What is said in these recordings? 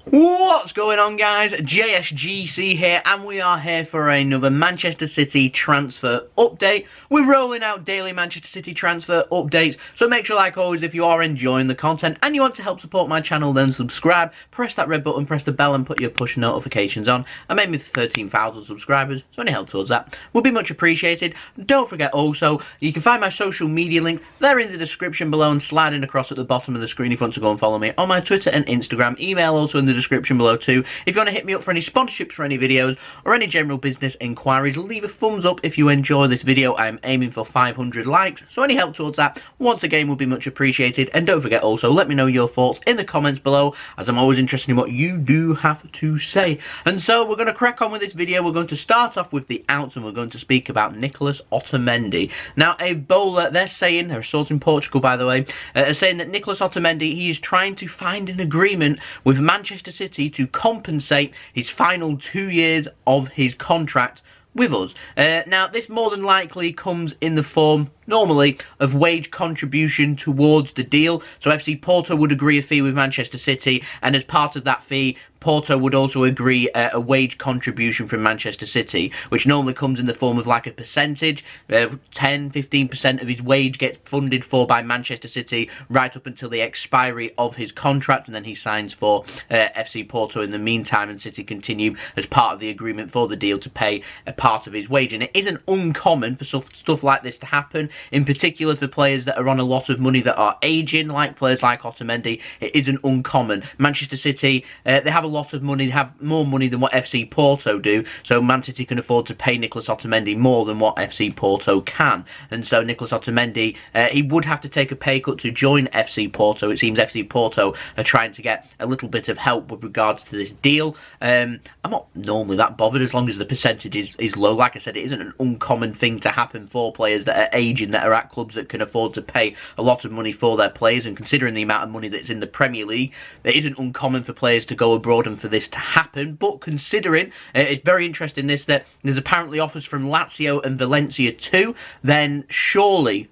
What's going on, guys? JSGC here, and we are here for another Manchester City transfer update. We're rolling out daily Manchester City transfer updates, so make sure, like always, if you are enjoying the content and you want to help support my channel, then subscribe, press that red button, press the bell, and put your push notifications on. I made me 13,000 subscribers, so any help towards that would be much appreciated. Don't forget also, you can find my social media link there in the description below and sliding across at the bottom of the screen if you want to go and follow me on my Twitter and Instagram. Email also in the description below too. If you want to hit me up for any sponsorships for any videos or any general business inquiries, leave a thumbs up if you enjoy this video. I'm aiming for 500 likes, so any help towards that once again would be much appreciated. And don't forget also, let me know your thoughts in the comments below, as I'm always interested in what you do have to say. And so we're going to crack on with this video. We're going to start off with the outs, and we're going to speak about Nicolas Otamendi. Now, a Bola, they're saying, they're a source in Portugal by the way, are saying that Nicolas Otamendi, he is trying to find an agreement with Manchester City to compensate his final 2 years of his contract with us. Now, this more than likely comes in the form, normally, of wage contribution towards the deal. So FC Porto would agree a fee with Manchester City, and as part of that fee, Porto would also agree a wage contribution from Manchester City, which normally comes in the form of like a percentage. 10-15% of his wage gets funded for by Manchester City right up until the expiry of his contract, and then he signs for FC Porto in the meantime, and City continue as part of the agreement for the deal to pay a part of his wage. And it isn't uncommon for stuff like this to happen, in particular for players that are on a lot of money that are aging, like players like Otamendi. It isn't uncommon. Manchester City, they have a lot of money, they have more money than what FC Porto do, so Man City can afford to pay Nicolas Otamendi more than what FC Porto can. And so Nicolas Otamendi, he would have to take a pay cut to join FC Porto. It seems FC Porto are trying to get a little bit of help with regards to this deal. I'm not normally that bothered as long as the percentage is low. Like I said, it isn't an uncommon thing to happen for players that are aging, that are at clubs that can afford to pay a lot of money for their players, and considering the amount of money that's in the Premier League, it isn't uncommon for players to go abroad and for this to happen. But considering, it's very interesting this, that there's apparently offers from Lazio and Valencia too, then surely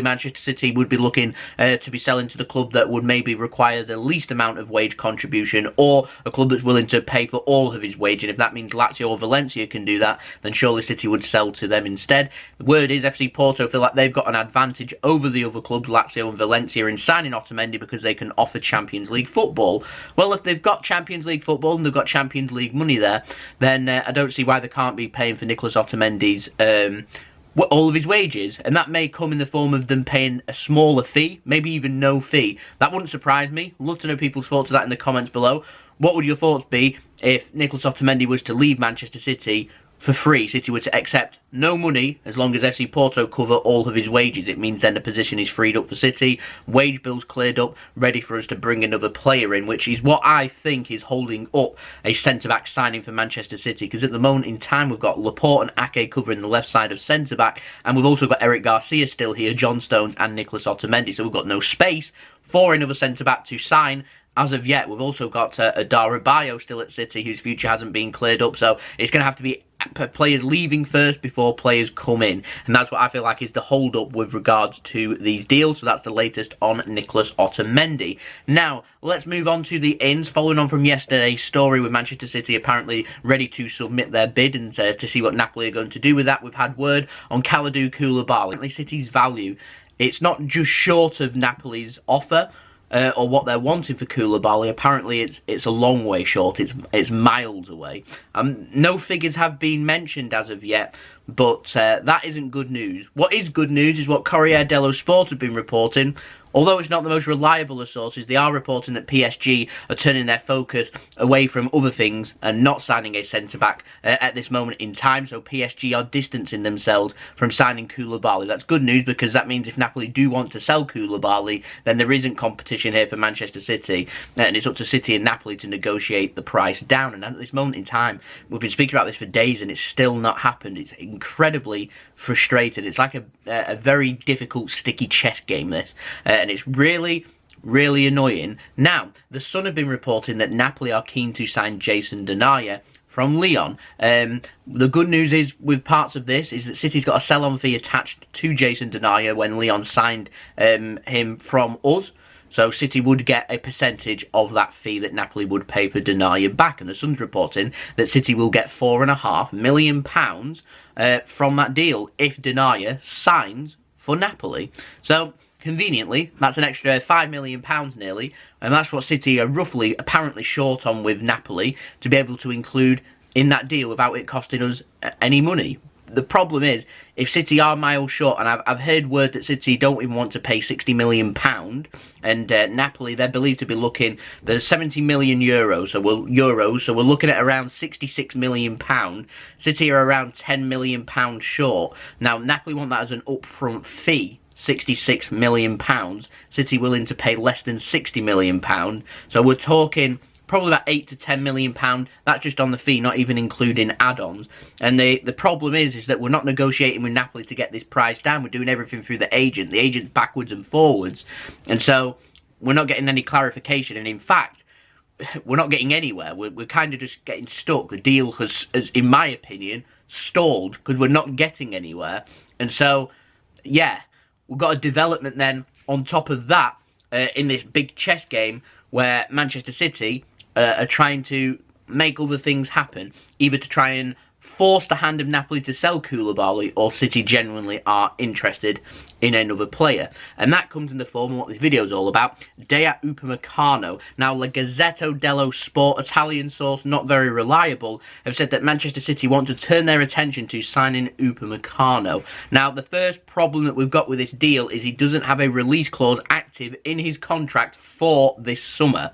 Manchester City would be looking to be selling to the club that would maybe require the least amount of wage contribution, or a club that's willing to pay for all of his wage. And if that means Lazio or Valencia can do that, then surely City would sell to them instead. The word is FC Porto feel like they've got an advantage over the other clubs, Lazio and Valencia, in signing Otamendi because they can offer Champions League football. Well, if they've got Champions League football and they've got Champions League money there, then I don't see why they can't be paying for Nicolas Otamendi's all of his wages, and that may come in the form of them paying a smaller fee, maybe even no fee. That wouldn't surprise me. I'd love to know people's thoughts of that in the comments below. What would your thoughts be if Nicolas Otamendi was to leave Manchester City for free? City were to accept no money as long as FC Porto cover all of his wages. It means then the position is freed up for City, wage bills cleared up, ready for us to bring another player in, which is what I think is holding up a centre-back signing for Manchester City, because at the moment in time we've got Laporte and Ake covering the left side of centre-back, and we've also got Eric Garcia still here, John Stones and Nicolas Otamendi, so we've got no space for another centre-back to sign as of yet. We've also got Adara Bayo still at City, whose future hasn't been cleared up, so it's going to have to be players leaving first before players come in, and that's what I feel like is the hold up with regards to these deals. So that's the latest on Nicolas Otamendi. Now let's move on to the ins, following on from yesterday's story with Manchester City apparently ready to submit their bid, and to see what Napoli are going to do with that. We've had word on Kalidou Koulibaly. Apparently City's value, it's not just short of Napoli's offer, or what they're wanting for Koulibaly. Apparently it's a long way short, it's miles away. No figures have been mentioned as of yet, but that isn't good news. What is good news is what Corriere dello Sport have been reporting. Although it's not the most reliable of sources, they are reporting that PSG are turning their focus away from other things and not signing a centre-back at this moment in time. So PSG are distancing themselves from signing Koulibaly. That's good news, because that means if Napoli do want to sell Koulibaly, then there isn't competition here for Manchester City. And it's up to City and Napoli to negotiate the price down. And at this moment in time, we've been speaking about this for days and it's still not happened. It's incredibly frustrating. It's like a very difficult, sticky chess game, this. And it's really annoying. Now, the Sun have been reporting that Napoli are keen to sign Jason Denayer from Lyon. The good news is, with parts of this, is that City's got a sell-on fee attached to Jason Denayer when Lyon signed him from us. So City would get a percentage of that fee that Napoli would pay for Denayer back. And the Sun's reporting that City will get £4.5 million from that deal if Denayer signs for Napoli. So conveniently, that's an extra £5 million nearly, and that's what City are roughly, apparently short on with Napoli to be able to include in that deal without it costing us any money. The problem is, if City are miles short, and I've heard word that City don't even want to pay £60 million, and Napoli, they're believed to be looking, there's 70 million euros, so we're looking at around £66 million. City are around £10 million short. Now, Napoli want that as an upfront fee, £66 million. City willing to pay less than £60 million. So we're talking probably about £8 to £10 million. That's just on the fee, not even including add-ons. And the problem is that we're not negotiating with Napoli to get this price down. We're doing everything through the agent. The agent's backwards and forwards. And so we're not getting any clarification. And in fact, we're not getting anywhere. We're kind of just getting stuck. The deal has, in my opinion, stalled because we're not getting anywhere. And so, yeah, we've got a development then on top of that in this big chess game where Manchester City are trying to make other things happen, either to try and force the hand of Napoli to sell Koulibaly, or City genuinely are interested in another player. And that comes in the form of what this video is all about, Dayot Upamecano. Now, La Gazzetta Dello Sport, Italian source, not very reliable, have said that Manchester City want to turn their attention to signing Upamecano. Now, the first problem that we've got with this deal is he doesn't have a release clause active in his contract for this summer.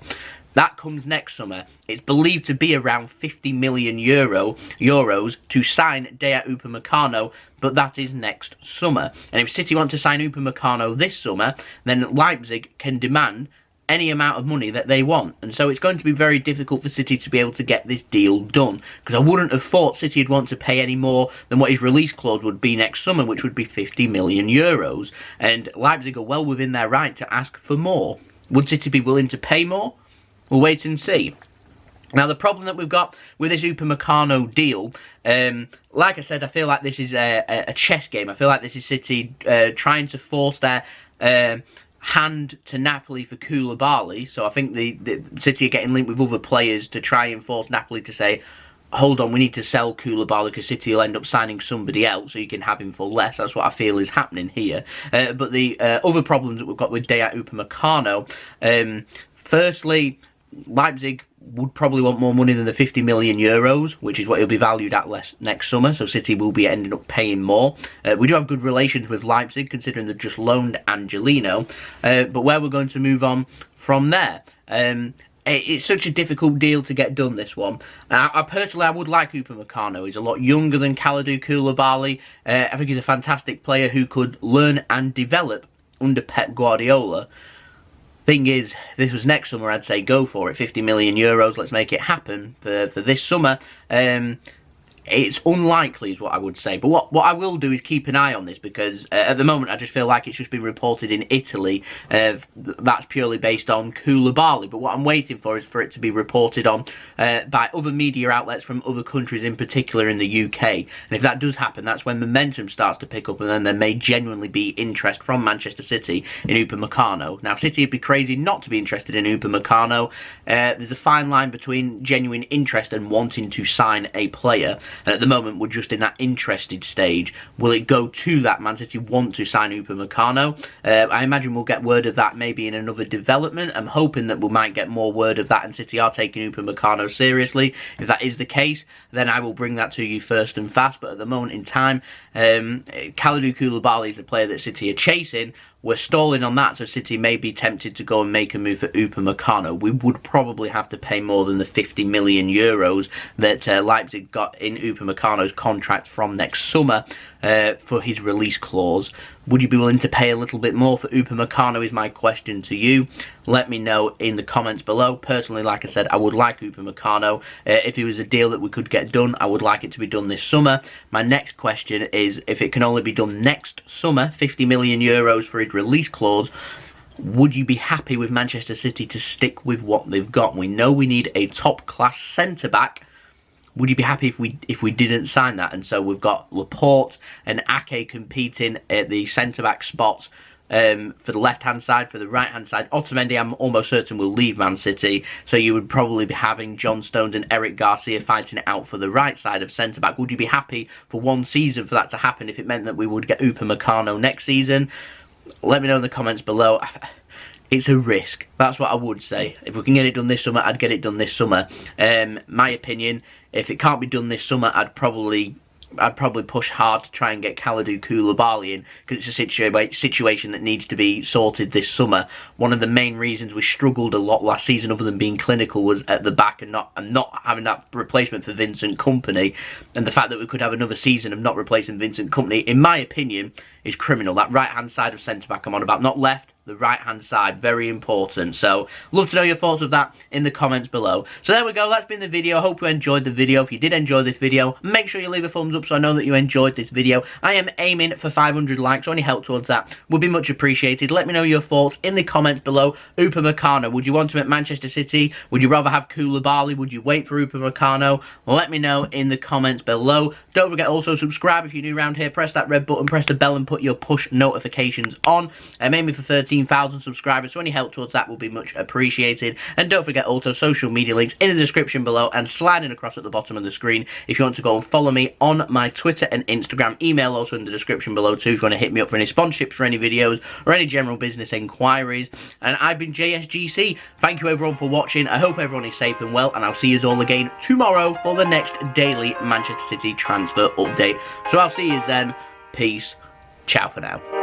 That comes next summer. It's believed to be around 50 million euros to sign Dayot Upamecano, but that is next summer. And if City want to sign Upamecano this summer, then Leipzig can demand any amount of money that they want. And so it's going to be very difficult for City to be able to get this deal done, because I wouldn't have thought City would want to pay any more than what his release clause would be next summer, which would be 50 million euros. And Leipzig are well within their right to ask for more. Would City be willing to pay more? We'll wait and see. Now, the problem that we've got with this Upamecano deal, like I said, I feel like this is a chess game. I feel like this is City trying to force their hand to Napoli for Koulibaly. So I think the City are getting linked with other players to try and force Napoli to say, hold on, we need to sell Koulibaly because City will end up signing somebody else so you can have him for less. That's what I feel is happening here. But the other problems that we've got with Dayot Upamecano, firstly, Leipzig would probably want more money than the 50 million euros, which is what he'll be valued at next summer, so City will be ending up paying more. We do have good relations with Leipzig, considering they've just loaned Angelino, but where we're going to move on from there. It's such a difficult deal to get done, this one. I personally would like Upamecano. He's a lot younger than Kalidou Koulibaly. I think he's a fantastic player who could learn and develop under Pep Guardiola. Thing is, if this was next summer, I'd say go for it. 50 million euros, let's make it happen for this summer. It's unlikely is what I would say. But what I will do is keep an eye on this, because at the moment I just feel like it's just been reported in Italy. That's purely based on Koulibaly. But what I'm waiting for is for it to be reported on by other media outlets from other countries, in particular in the UK. And if that does happen, that's when momentum starts to pick up, and then there may genuinely be interest from Manchester City in Upamecano. Now, City would be crazy not to be interested in Upamecano. There's a fine line between genuine interest and wanting to sign a player. And at the moment, we're just in that interested stage. Will it go to that? Man City want to sign Upamecano. I imagine we'll get word of that maybe in another development. I'm hoping that we might get more word of that, and City are taking Upamecano seriously. If that is the case, then I will bring that to you first and fast. But at the moment in time, Kalidou Koulibaly is the player that City are chasing. We're stalling on that, so City may be tempted to go and make a move for Upamecano. We would probably have to pay more than the 50 million euros that Leipzig got in Upamecano's contract from next summer for his release clause. Would you be willing to pay a little bit more for Upamecano is my question to you. Let me know in the comments below. Personally, like I said, I would like Upamecano. If it was a deal that we could get done, I would like it to be done this summer. My next question is, if it can only be done next summer, 50 million euros for his release clause, would you be happy with Manchester City to stick with what they've got? We know we need a top-class centre-back. Would you be happy if we didn't sign that? And so we've got Laporte and Ake competing at the centre-back spots for the left-hand side. For the right-hand side, Otamendi, I'm almost certain, will leave Man City, so you would probably be having John Stones and Eric Garcia fighting it out for the right side of centre-back. Would you be happy for one season for that to happen if it meant that we would get Upamecano next season? Let me know in the comments below. It's a risk. That's what I would say. If we can get it done this summer, I'd get it done this summer. My opinion, if it can't be done this summer, I'd probably push hard to try and get Kalidou Koulibaly in, because it's a situation that needs to be sorted this summer. One of the main reasons we struggled a lot last season, other than being clinical, was at the back and not having that replacement for Vincent Kompany. And the fact that we could have another season of not replacing Vincent Kompany, in my opinion, is criminal. That right-hand side of centre-back I'm on about, not left, the right-hand side, very important. So, love to know your thoughts of that in the comments below. So there we go, that's been the video. I hope you enjoyed the video. If you did enjoy this video, make sure you leave a thumbs up so I know that you enjoyed this video. I am aiming for 500 likes, so any help towards that would be much appreciated. Let me know your thoughts in the comments below. Upamecano, would you want him at Manchester City? Would you rather have Koulibaly? Would you wait for Upamecano? Let me know in the comments below. Don't forget also subscribe if you're new around here. Press that red button, press the bell and put your push notifications on. I'm aiming for 13,000 subscribers, so any help towards that will be much appreciated. And don't forget also social media links in the description below and sliding across at the bottom of the screen if you want to go and follow me on my Twitter and Instagram. Email also in the description below too if you want to hit me up for any sponsorships for any videos or any general business inquiries. And I've been JSGC. Thank you everyone for watching. I hope everyone is safe and well, and I'll see you all again tomorrow for the next daily Manchester City transfer update. So I'll see you then. Peace. Ciao for now.